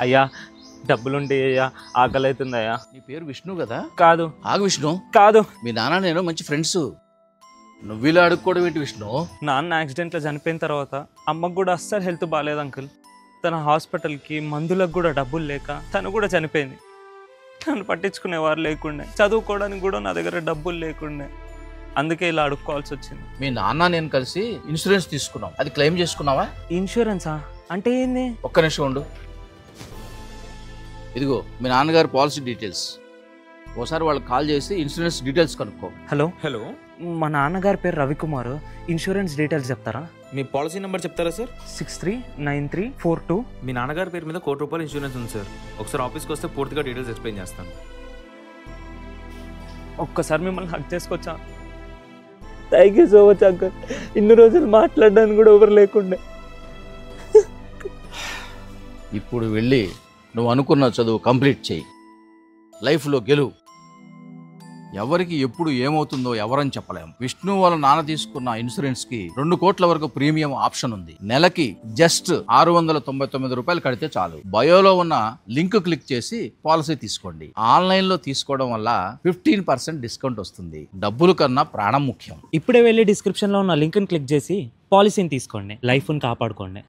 అయ్యా డబ్బులుంటే అయ్యా, ఆకలి అవుతుందయ్యా. నీ పేరు విష్ణు కదా? కాదు. ఆగు విష్ణు, కాదు. మీ నాన్న నేను మంచి ఫ్రెండ్స్. నువ్వు ఇలా అడుక్కోవడం ఏంటి విష్ణు? నాన్న యాక్సిడెంట్లో చనిపోయిన తర్వాత అమ్మకు కూడా అస్సలు హెల్త్ బాగాలేదు అంకుల్. తన హాస్పిటల్కి మందులకు కూడా డబ్బులు లేక తను కూడా చనిపోయింది. నన్ను పట్టించుకునేవారు లేకుండే, చదువుకోవడానికి కూడా నా దగ్గర డబ్బులు లేకుండే. అందుకే ఇలా అడుక్కోవాల్సి వచ్చింది. మీ నాన్న నేను కలిసి ఇన్సూరెన్స్ తీసుకున్నాం, అది క్లెయిమ్ చేసుకున్నావా? ఇన్సూరెన్సా అంటే ఏంది? ఒక్క నిమిషం ఉండు. ఇదిగో మీ నాన్నగారి పాలసీ డీటెయిల్స్. ఓసారి వాళ్ళకి కాల్ చేసి ఇన్సూరెన్స్ డీటెయిల్స్ కనుక్కో. హలో, హలో, మా నాన్నగారి పేరు రవికుమార్. ఇన్సూరెన్స్ డీటెయిల్స్ చెప్తారా? మీ పాలసీ నెంబర్ చెప్తారా సార్? 639342. మీ నాన్నగారి పేరు మీద ₹1,00,00,000 ఇన్సూరెన్స్ ఉంది సార్. ఒకసారి ఆఫీస్కి వస్తే పూర్తిగా డీటెయిల్స్ ఎక్స్ప్లెయిన్ చేస్తాను. ఒక్కసారి మిమ్మల్ని హక్ చేసుకోవచ్చా? Thank you so much uncle. ఇన్ని రోజులు మాట్లాడడానికి కూడా ఎవరు లేకుండే. ఇప్పుడు వెళ్ళి నువ్వు అనుకున్న చదువు కంప్లీట్ చేయి, లైఫ్లో గెలువు. ఎవరికి ఎప్పుడు ఏమవుతుందో ఎవరని చెప్పలేము. విష్ణు వాళ్ళ నాన్న తీసుకున్న ఇన్సూరెన్స్ కి 2 కోట్ల వరకు ప్రీమియం ఆప్షన్ ఉంది. నెలకి జస్ట్ ₹699 కడితే చాలు. బయోలో ఉన్న లింక్ క్లిక్ చేసి పాలసీ తీసుకోండి. ఆన్లైన్ లో తీసుకోవడం వల్ల 15% డిస్కౌంట్ వస్తుంది. డబ్బుల కన్నా ప్రాణం ముఖ్యం. ఇప్పుడే వెళ్ళి డిస్క్రిప్షన్లో ఉన్న లింక్ని క్లిక్ చేసి పాలసీని తీసుకోండి, లైఫ్ని కాపాడుకోండి.